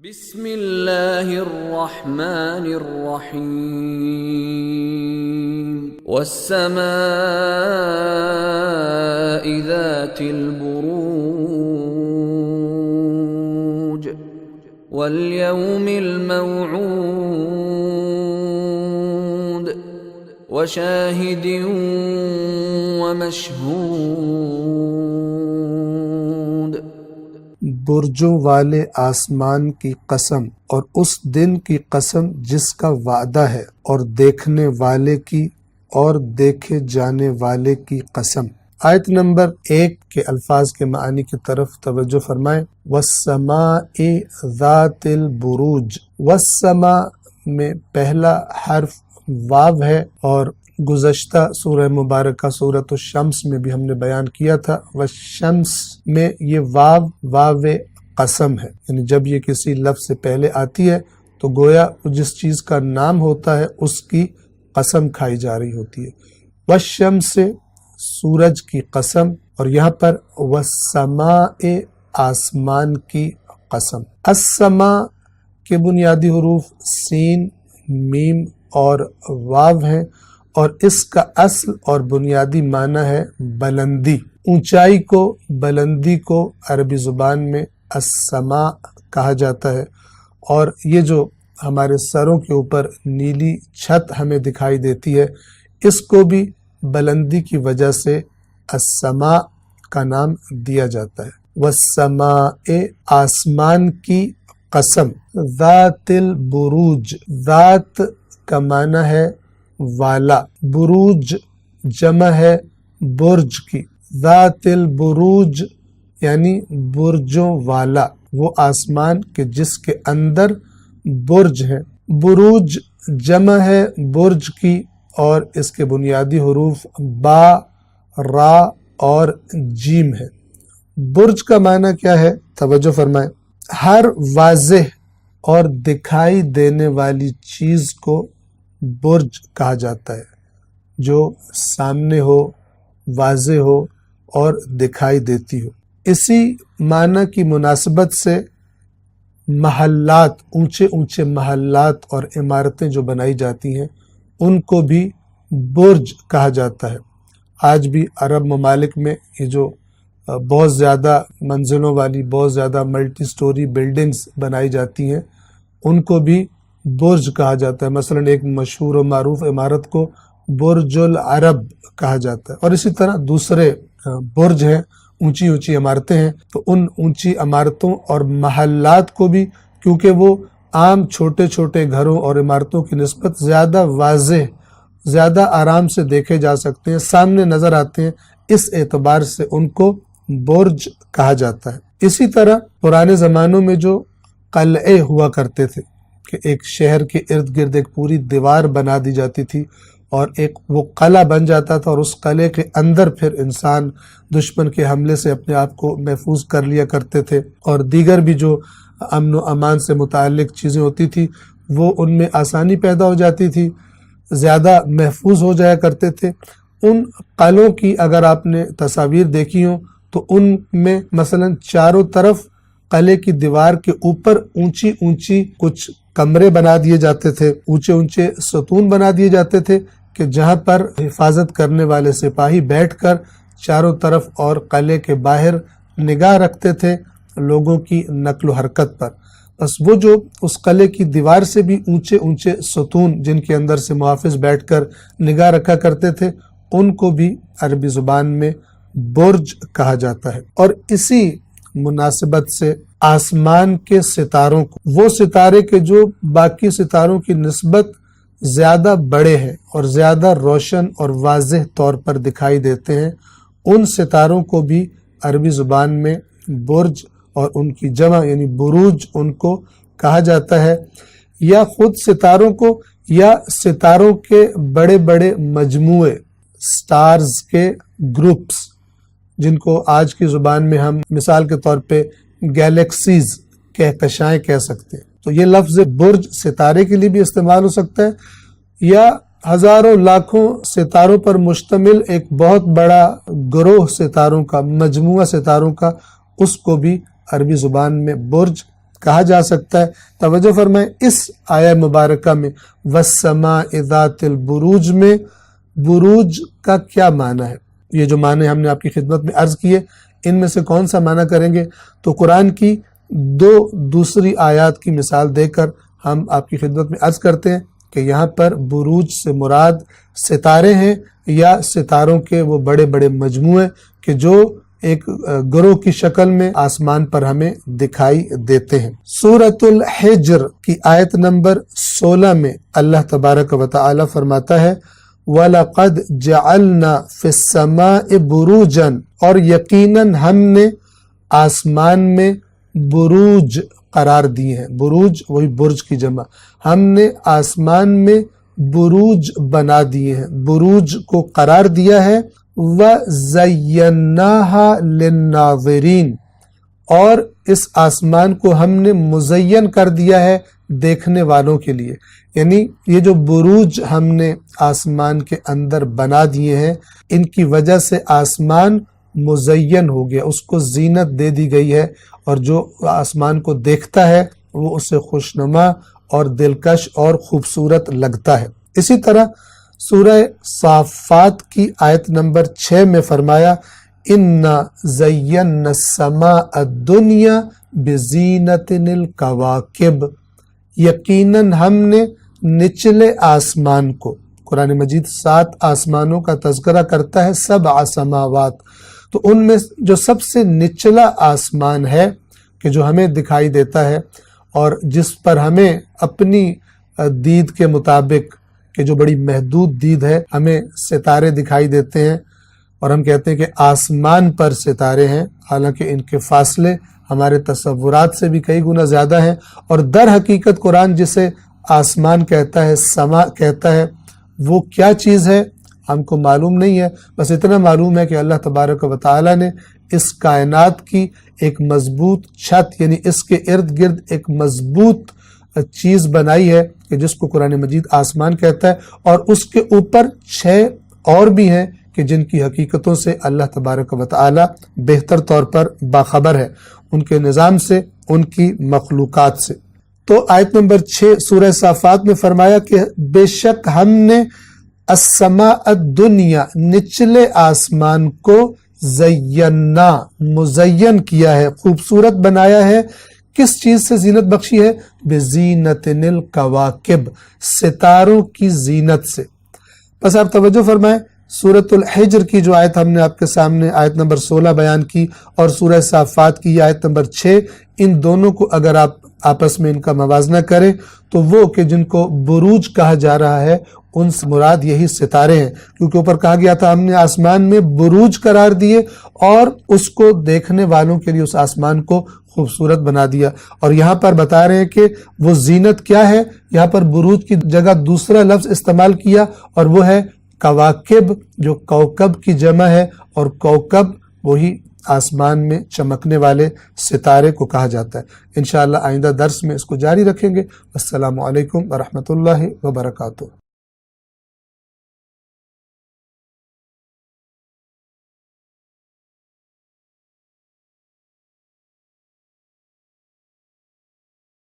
بسم اللہ الرحمن الرحیم والسماء ذات البروج والیوم الموعود وشاہد ومشہود۔ برجوں والے آسمان کی قسم اور اس دن کی قسم جس کا وعدہ ہے، اور دیکھنے والے کی اور دیکھے جانے والے کی قسم۔ آیت نمبر 1 کے الفاظ کے معنی کی طرف توجہ فرمائیں۔ والسماء ذات البروج، والسماء میں پہلا حرف واو ہے، اور گزشتہ سورہ مبارکہ سورۃ الشمس میں بھی ہم نے بیان کیا تھا والشمس میں یہ واو قسم ہے، یعنی جب یہ کسی لفظ سے پہلے آتی ہے تو گویا جس چیز کا نام ہوتا ہے اس کی قسم کھائی جا رہی ہوتی ہے۔ والشمس سے سورج کی قسم، اور یہاں پر والسماء آسمان کی قسم۔ السماء کے بنیادی حروف سین، میم اور واو ہیں، اور اس کا اصل اور بنیادی معنی ہے بلندی، اونچائی کو، بلندی کو عربی زبان میں السماء کہا جاتا ہے۔ اور یہ جو ہمارے سروں کے اوپر نیلی چھت ہمیں دکھائی دیتی ہے، اس کو بھی بلندی کی وجہ سے السماء کا نام دیا جاتا ہے۔ والسماء آسمان کی قسم، ذات البروج، ذات کا معنی ہے والا، بروج جمع ہے برج کی، ذات البروج یعنی برجوں والا، وہ آسمان کے جس کے اندر برج ہے۔ بروج جمع ہے برج کی، اور اس کے بنیادی حروف با، را اور جیم ہے۔ برج کا معنی کیا ہے؟ توجہ فرمائیں۔ ہر واضح اور دکھائی دینے والی چیز کو برج کہا جاتا ہے، جو سامنے ہو، واضح ہو اور دکھائی دیتی ہو۔ اسی معنی کی مناسبت سے محلات، اونچے اونچے محلات اور عمارتیں جو بنائی جاتی ہیں ان کو بھی برج کہا جاتا ہے۔ آج بھی عرب ممالک میں یہ جو بہت زیادہ منزلوں والی، بہت زیادہ ملٹی سٹوری بلڈنگز بنائی جاتی ہیں ان کو بھی برج کہا جاتا ہے۔ مثلا ایک مشہور و معروف عمارت کو برج العرب کہا جاتا ہے، اور اسی طرح دوسرے برج ہیں، اونچی اونچی عمارتیں ہیں، تو ان اونچی عمارتوں اور محلات کو بھی، کیونکہ وہ عام چھوٹے چھوٹے گھروں اور عمارتوں کی نسبت زیادہ واضح، زیادہ آرام سے دیکھے جا سکتے ہیں، سامنے نظر آتے ہیں، اس اعتبار سے ان کو برج کہا جاتا ہے۔ اسی طرح پرانے زمانوں میں جو قلعے ہوا کرتے تھے کہ ایک شہر کے ارد گرد ایک پوری دیوار بنا دی جاتی تھی، اور ایک وہ قلعہ بن جاتا تھا، اور اس قلعے کے اندر پھر انسان دشمن کے حملے سے اپنے آپ کو محفوظ کر لیا کرتے تھے، اور دیگر بھی جو امن و امان سے متعلق چیزیں ہوتی تھی وہ ان میں آسانی پیدا ہو جاتی تھی، زیادہ محفوظ ہو جایا کرتے تھے۔ ان قلعوں کی اگر آپ نے تصاویر دیکھی ہوں تو ان میں مثلا چاروں طرف قلعے کی دیوار کے اوپر اونچی اونچی کچھ کمرے بنا دیے جاتے تھے، اونچے اونچے ستون بنا دیے جاتے تھے کہ جہاں پر حفاظت کرنے والے سپاہی بیٹھ کر چاروں طرف اور قلعے کے باہر نگاہ رکھتے تھے لوگوں کی نقل و حرکت پر۔ بس وہ جو اس قلعے کی دیوار سے بھی اونچے اونچے ستون جن کے اندر سے محافظ بیٹھ کر نگاہ رکھا کرتے تھے، ان کو بھی عربی زبان میں برج کہا جاتا ہے۔ اور اسی مناسبت سے آسمان کے ستاروں کو، وہ ستارے کے جو باقی ستاروں کی نسبت زیادہ بڑے ہیں اور زیادہ روشن اور واضح طور پر دکھائی دیتے ہیں، ان ستاروں کو بھی عربی زبان میں برج، اور ان کی جمع یعنی بروج ان کو کہا جاتا ہے۔ یا خود ستاروں کو، یا ستاروں کے بڑے بڑے مجموعے، سٹارز کے گروپس، جن کو آج کی زبان میں ہم مثال کے طور پہ گیلیکسیز، کہکشائیں کہہ سکتے ہیں۔ تو یہ لفظ برج ستارے کے لیے بھی استعمال ہو سکتا ہے، یا ہزاروں لاکھوں ستاروں پر مشتمل ایک بہت بڑا گروہ ستاروں کا، مجموعہ ستاروں کا، اس کو بھی عربی زبان میں برج کہا جا سکتا ہے؟ توجہ فرمائیں، اس آیہ مبارکہ میں وَالسَّمَاءِ ذَاتِ الْبُرُوج میں بروج کا کیا معنی ہے؟ یہ جو معنی ہم نے آپ کی خدمت میں عرض کیے، ان میں سے کون سا معنی کریں گے؟ تو قرآن کی دوسری آیات کی مثال دے کر ہم آپ کی خدمت میں عرض کرتے ہیں کہ یہاں پر بروج سے مراد ستارے ہیں، یا ستاروں کے وہ بڑے بڑے مجموعے کہ جو ایک گروہ کی شکل میں آسمان پر ہمیں دکھائی دیتے ہیں۔ سورۃ الحجر کی آیت نمبر 16 میں اللہ تبارک و تعالی فرماتا ہے وَلَقَدْ جَعَلْنَا فِي السَّمَاءِ بُرُوجًا، اور یقیناً ہم نے آسمان میں بروج قرار دیے ہیں۔ بروج وہی برج کی جمع، ہم نے آسمان میں بروج بنا دیے ہیں، بروج کو قرار دیا ہے۔ وَزَيَّنَّاهَا لِلنَّاظِرِينَ، اور اس آسمان کو ہم نے مزین کر دیا ہے دیکھنے والوں کے لیے۔ یعنی یہ جو بروج ہم نے آسمان کے اندر بنا دیے ہیں، ان کی وجہ سے آسمان مزین ہو گیا، اس کو زینت دے دی گئی ہے، اور جو آسمان کو دیکھتا ہے وہ اسے خوشنما اور دلکش اور خوبصورت لگتا ہے۔ اسی طرح سورہ صافات کی آیت نمبر 6 میں فرمایا اِنَّا زَيَّنَّا السَّمَاءَ الدُّنْيَا بِزِينَةٍ الْكَوَاكِبِ، یقیناً ہم نے نچلے آسمان کو، قرآن مجید 7 آسمانوں کا تذکرہ کرتا ہے، 7 سماوات، تو ان میں جو سب سے نچلا آسمان ہے کہ جو ہمیں دکھائی دیتا ہے اور جس پر ہمیں اپنی دید کے مطابق کہ جو بڑی محدود دید ہے ہمیں ستارے دکھائی دیتے ہیں، اور ہم کہتے ہیں کہ آسمان پر ستارے ہیں، حالانکہ ان کے فاصلے ہمارے تصورات سے بھی کئی گنا زیادہ ہیں، اور در حقیقت قرآن جسے آسمان کہتا ہے، سما کہتا ہے، وہ کیا چیز ہے ہم کو معلوم نہیں ہے، بس اتنا معلوم ہے کہ اللہ تبارک و تعالی نے اس کائنات کی ایک مضبوط چھت، یعنی اس کے ارد گرد ایک مضبوط چیز بنائی ہے کہ جس کو قرآن مجید آسمان کہتا ہے، اور اس کے اوپر 6 اور بھی ہیں کہ جن کی حقیقتوں سے اللہ تبارک و تعالی بہتر طور پر باخبر ہے، ان کے نظام سے، ان کی مخلوقات سے۔ تو آیت نمبر 6 سورہ صافات میں فرمایا کہ بے شک ہم نے السماء الدنیا، نچلے آسمان کو زینا، مزین کیا ہے، خوبصورت بنایا ہے۔ کس چیز سے زینت بخشی ہے؟ بزینت الکواکب، ستاروں کی زینت سے۔ بس آپ توجہ فرمائیں، سورۃ الحجر کی جو آیت ہم نے آپ کے سامنے آیت نمبر 16 بیان کی، اور سورہ صافات کی آیت نمبر 6، ان دونوں کو اگر آپ آپس میں ان کا موازنہ کریں تو وہ کہ جن کو بروج کہا جا رہا ہے ان سے مراد یہی ستارے ہیں، کیونکہ اوپر کہا گیا تھا ہم نے آسمان میں بروج قرار دیے اور اس کو دیکھنے والوں کے لیے اس آسمان کو خوبصورت بنا دیا، اور یہاں پر بتا رہے ہیں کہ وہ زینت کیا ہے۔ یہاں پر بروج کی جگہ دوسرا لفظ استعمال کیا، اور وہ ہے کواکب، جو کوکب کی جمع ہے، اور کوکب وہی آسمان میں چمکنے والے ستارے کو کہا جاتا ہے۔ انشاءاللہ آئندہ درس میں اس کو جاری رکھیں گے۔ السلام علیکم ورحمۃ اللہ وبرکاتہ۔